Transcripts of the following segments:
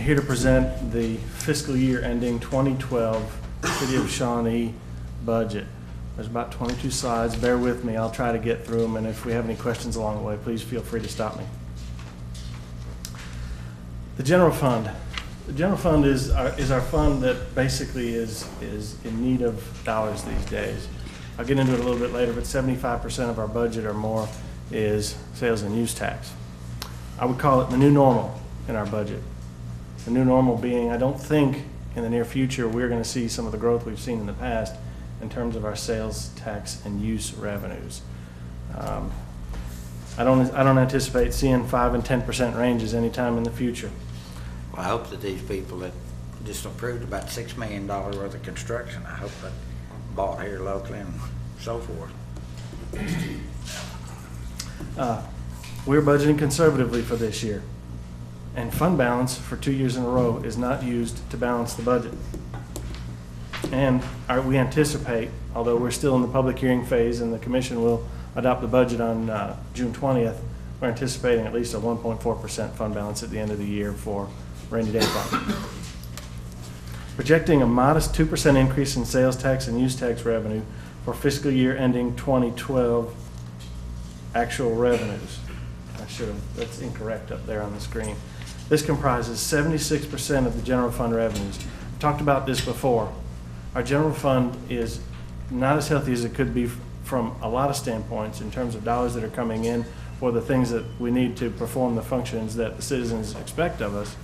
here to present the fiscal year ending 2012 City of Shawnee budget. There's about 22 slides. Bear with me. I'll try to get through them, and if we have any questions along the way, please feel free to stop me. The general fund. The general fund is our fund that basically is in need of dollars these days. I'll get into it a little bit later, but 75% of our budget or more is sales and use tax. I would call it the new normal in our budget. The new normal being, I don't think in the near future we're going to see some of the growth we've seen in the past in terms of our sales tax and use revenues. I don't anticipate seeing 5 and 10% ranges anytime in the future. Well, I hope that these people that just approved about $6 million worth of construction, I hope that bought here locally and so forth. We're budgeting conservatively for this year, and fund balance for 2 years in a row is not used to balance the budget. And we anticipate, although we're still in the public hearing phase and the commission will adopt the budget on June 20th, we're anticipating at least a 1.4% fund balance at the end of the year for rainy day fund. Projecting a modest 2% increase in sales tax and use tax revenue for fiscal year ending 2012 actual revenues. That's incorrect up there on the screen. This comprises 76% of the general fund revenues. I've talked about this before. Our general fund is not as healthy as it could be from a lot of standpoints in terms of dollars that are coming in for the things that we need to perform the functions that the citizens expect of us.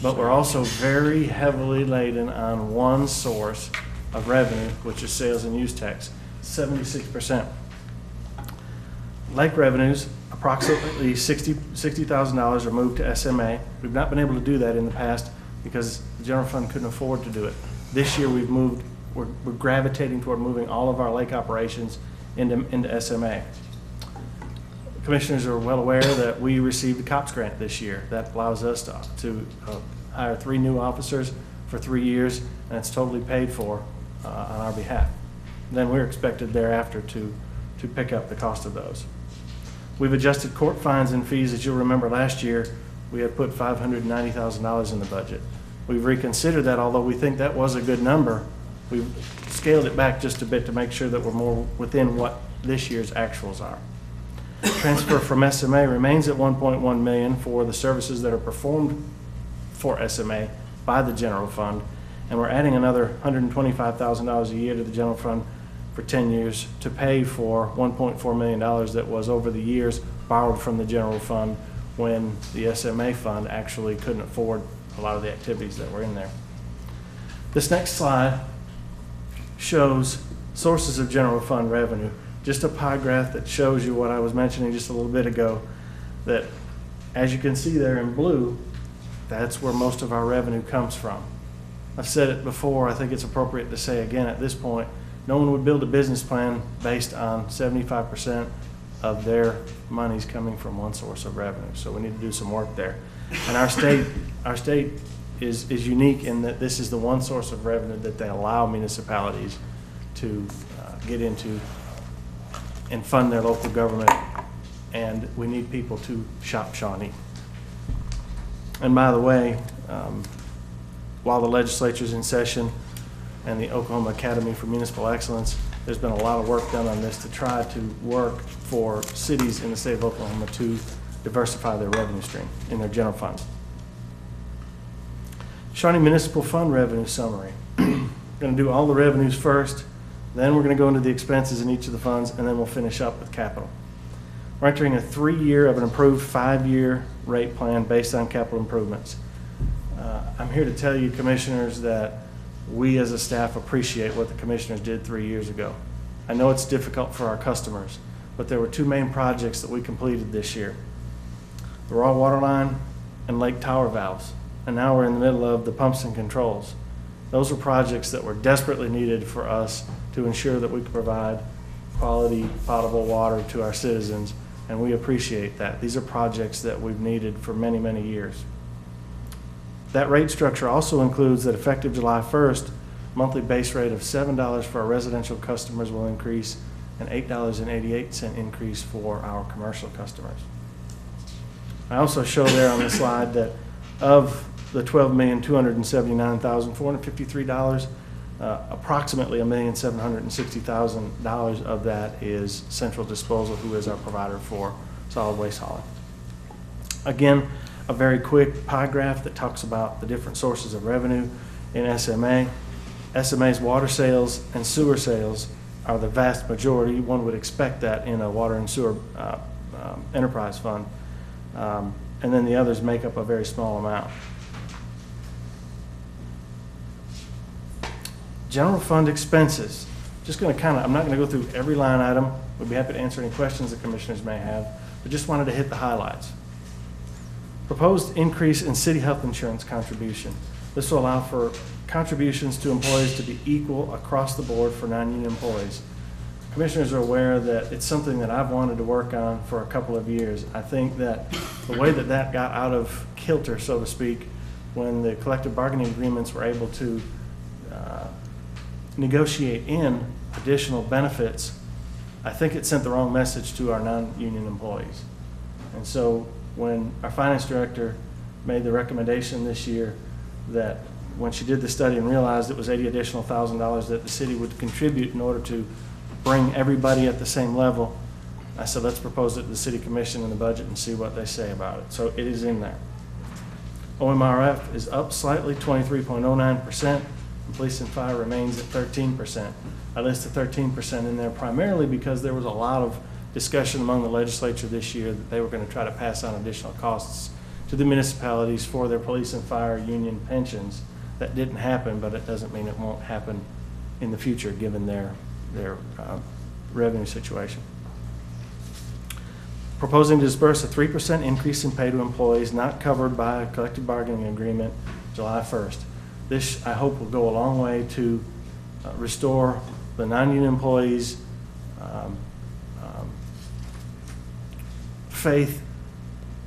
But we're also very heavily laden on one source of revenue, which is sales and use tax, 76%. Lake revenues, approximately $60,000 are moved to SMA. We've not been able to do that in the past because the general fund couldn't afford to do it. This year we're gravitating toward moving all of our lake operations into SMA. Commissioners are well aware that we received the COPS grant this year. That allows us to hire 3 new officers for 3 years, and it's totally paid for on our behalf. Then we're expected thereafter to pick up the cost of those. We've adjusted court fines and fees. As you'll remember last year, we had put $590,000 in the budget. We've reconsidered that, although we think that was a good number. We've scaled it back just a bit to make sure that we're more within what this year's actuals are. Transfer from SMA remains at $1.1 million for the services that are performed for SMA by the general fund, and we're adding another $125,000 a year to the general fund for 10 years to pay for $1.4 million that was over the years borrowed from the general fund when the SMA fund actually couldn't afford a lot of the activities that were in there. This next slide shows sources of general fund revenue. Just a pie graph that shows you what I was mentioning just a little bit ago, that as you can see there in blue, that's where most of our revenue comes from. I've said it before, I think it's appropriate to say again at this point, no one would build a business plan based on 75% of their monies coming from one source of revenue. So we need to do some work there. And our state is unique in that this is the one source of revenue that they allow municipalities to get into and fund their local government, and we need people to shop Shawnee. And by the way, while the legislature's in session and the Oklahoma Academy for Municipal Excellence, there's been a lot of work done on this to try to work for cities in the state of Oklahoma to diversify their revenue stream in their general funds. Shawnee Municipal Fund revenue summary. We're going to do all the revenues first, then we're going to go into the expenses in each of the funds, and then we'll finish up with capital. We're entering a 3-year of an improved 5-year rate plan based on capital improvements. I'm here to tell you, commissioners, that we as a staff appreciate what the commissioners did 3 years ago. I know it's difficult for our customers, but there were 2 main projects that we completed this year: the raw water line and lake tower valves. And now we're in the middle of the pumps and controls. Those are projects that were desperately needed for us to ensure that we could provide quality potable water to our citizens, and we appreciate that. These are projects that we've needed for many, many years. That rate structure also includes that effective July 1st, monthly base rate of $7 for our residential customers will increase, and $8.88 increase for our commercial customers. I also show there on the slide that of the $12,279,453, approximately $1,760,000 of that is Central Disposal, who is our provider for solid waste hauling. Again, a very quick pie graph that talks about the different sources of revenue in SMA. SMA's water sales and sewer sales are the vast majority. One would expect that in a water and sewer enterprise fund. And then the others make up a very small amount. General fund expenses. Just going to I'm not going to go through every line item. We'd be happy to answer any questions the commissioners may have, but just wanted to hit the highlights. Proposed increase in city health insurance contribution. This will allow for contributions to employees to be equal across the board for non-union employees. Commissioners are aware that it's something that I've wanted to work on for a couple of years. I think that the way that that got out of kilter, so to speak, when the collective bargaining agreements were able to negotiate in additional benefits, I think it sent the wrong message to our non-union employees. And so when our finance director made the recommendation this year that when she did the study and realized it was $80,000 additional that the city would contribute in order to bring everybody at the same level, I said, let's propose it to the city commission in the budget and see what they say about it. So it is in there. OMRF is up slightly, 23.09%. Police and fire remains at 13%. I listed 13% in there primarily because there was a lot of discussion among the legislature this year that they were going to try to pass on additional costs to the municipalities for their police and fire union pensions. That didn't happen, but it doesn't mean it won't happen in the future given their revenue situation. Proposing to disperse a 3% increase in pay to employees not covered by a collective bargaining agreement July 1st. This, I hope, will go a long way to restore the non-union employees' faith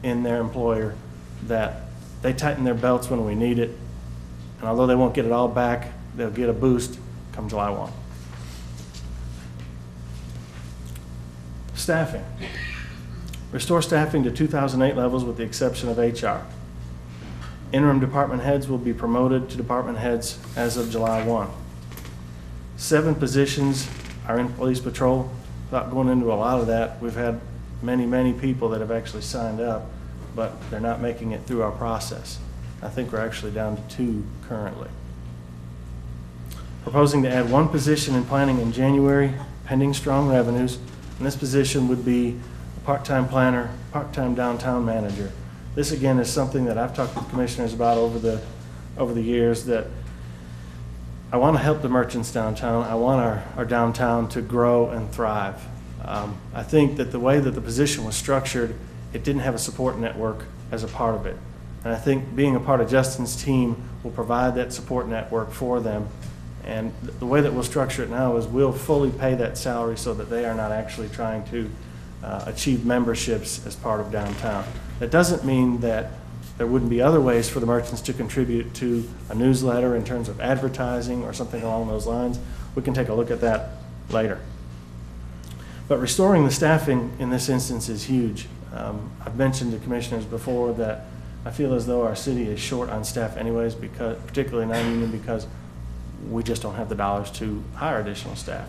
in their employer, that they tighten their belts when we need it. And although they won't get it all back, they'll get a boost come July 1. Staffing. Restore staffing to 2008 levels with the exception of HR. Interim department heads will be promoted to department heads as of July 1. 7 positions are in police patrol. Without going into a lot of that, we've had many people that have actually signed up, but they're not making it through our process. I think we're actually down to 2 currently. Proposing to add 1 position in planning in January, pending strong revenues, and this position would be a part-time planner, part-time downtown manager. This again is something that I've talked with commissioners about over the years, that I want to help the merchants downtown. I want our downtown to grow and thrive. I think that the way that the position was structured, it didn't have a support network as a part of it. And I think being a part of Justin's team will provide that support network for them. And the way that we'll structure it now is we'll fully pay that salary so that they are not actually trying to achieve memberships as part of downtown. That doesn't mean that there wouldn't be other ways for the merchants to contribute to a newsletter in terms of advertising or something along those lines. We can take a look at that later. But restoring the staffing in this instance is huge. I've mentioned to commissioners before that I feel as though our city is short on staff anyways, because, particularly non-union, because we just don't have the dollars to hire additional staff.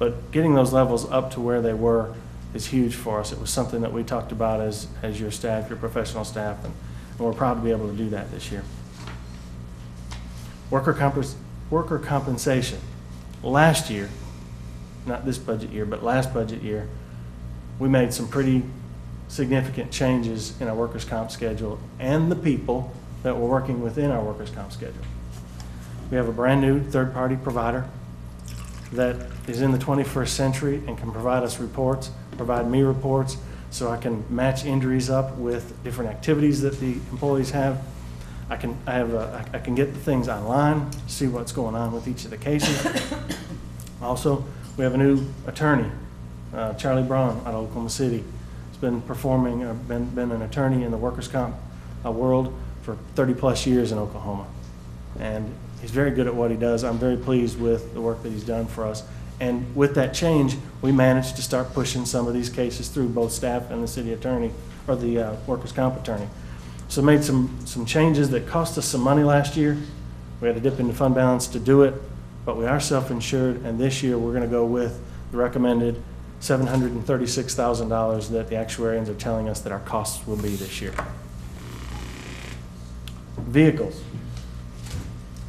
But getting those levels up to where they were is huge for us. It was something that we talked about as your staff, your professional staff, and we're proud to be able to do that this year. Worker compensation. Last year, not this budget year, but last budget year, we made some pretty significant changes in our workers' comp schedule and the people that were working within our workers' comp schedule. We have a brand new third-party provider that is in the 21st century and can provide us reports, provide me reports, so I can match injuries up with different activities that the employees have. I can get the things online, see what's going on with each of the cases. Also, we have a new attorney, Charlie Braun out of Oklahoma City. He's been performing, been an attorney in the workers' comp world for 30 plus years in Oklahoma. And he's very good at what he does. I'm very pleased with the work that he's done for us. And with that change, we managed to start pushing some of these cases through both staff and the city attorney, or the workers' comp attorney. So made some changes that cost us some money last year. We had to dip into fund balance to do it, but we are self-insured, and this year we're going to go with the recommended $736,000 that the actuarians are telling us that our costs will be this year. Vehicles.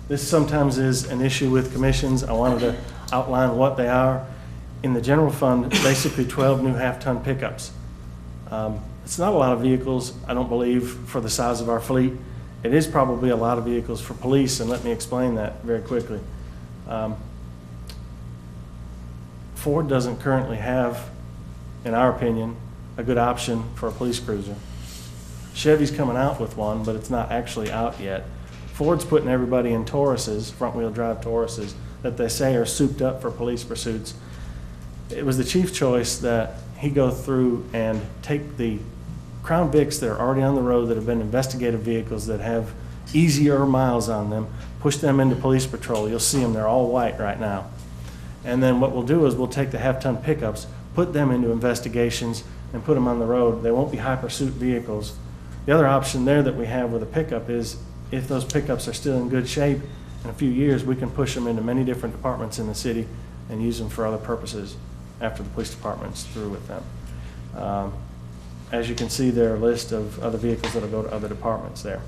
This sometimes is an issue with commissions. I wanted to outline what they are. In the general fund, basically 12 new half-ton pickups. It's not a lot of vehicles, I don't believe, for the size of our fleet. It is probably a lot of vehicles for police, and let me explain that very quickly. Ford doesn't currently have, in our opinion, a good option for a police cruiser. Chevy's coming out with one, but it's not actually out yet. Ford's putting everybody in Tauruses, front-wheel drive Tauruses, that they say are souped up for police pursuits. It was the chief's choice that he go through and take the Crown Vics that are already on the road that have been investigative vehicles that have easier miles on them, push them into police patrol. You'll see them, they're all white right now. And then what we'll do is we'll take the half-ton pickups, put them into investigations, and put them on the road. They won't be high pursuit vehicles. The other option there that we have with a pickup is if those pickups are still in good shape, in a few years we can push them into many different departments in the city and use them for other purposes after the police department's through with them. As you can see, there are a list of other vehicles that will go to other departments there.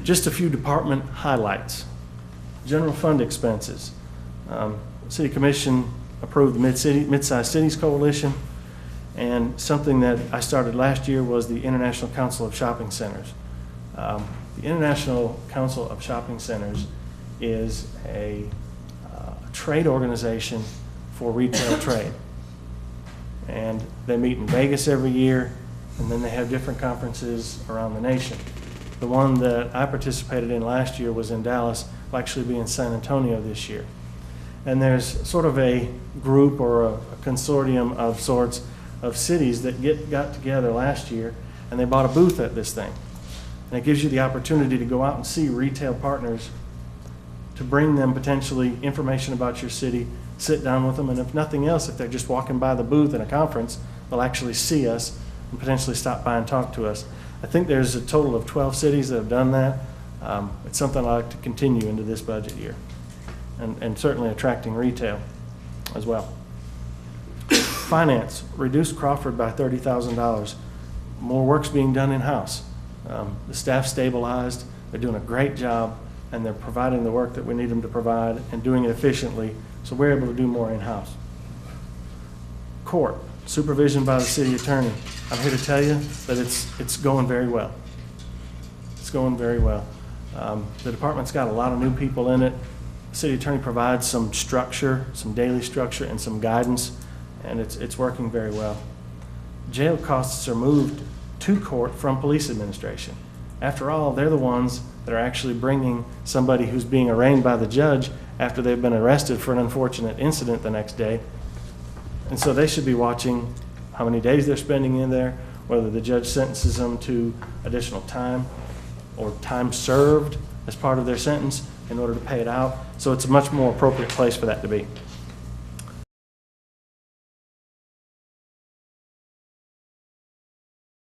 Just a few department highlights. General fund expenses. City Commission approved the Mid-Sized Cities Coalition, and something that I started last year was the International Council of Shopping Centers. The International Council of Shopping Centers is a trade organization for retail trade. And they meet in Vegas every year, and then they have different conferences around the nation. The one that I participated in last year was in Dallas. Will actually be in San Antonio this year. And there's sort of a group or a consortium of sorts of cities that got together last year, and they bought a booth at this thing. And it gives you the opportunity to go out and see retail partners, to bring them potentially information about your city, sit down with them, and if nothing else, if they're just walking by the booth in a conference, they'll actually see us and potentially stop by and talk to us. I think there's a total of 12 cities that have done that. It's something I'd like to continue into this budget year, and certainly attracting retail as well. Finance, reduced Crawford by $30,000. More work's being done in-house. The staff stabilized, they're doing a great job, and they're providing the work that we need them to provide and doing it efficiently, so we're able to do more in-house. Court, supervision by the city attorney. I'm here to tell you that it's going very well. It's going very well. The department's got a lot of new people in it. The city attorney provides some structure, some daily structure, and some guidance, and it's working very well. Jail costs are moved to court from police administration. After all, they're the ones that are actually bringing somebody who's being arraigned by the judge after they've been arrested for an unfortunate incident the next day. And so they should be watching how many days they're spending in there, whether the judge sentences them to additional time or time served as part of their sentence in order to pay it out. So it's a much more appropriate place for that to be.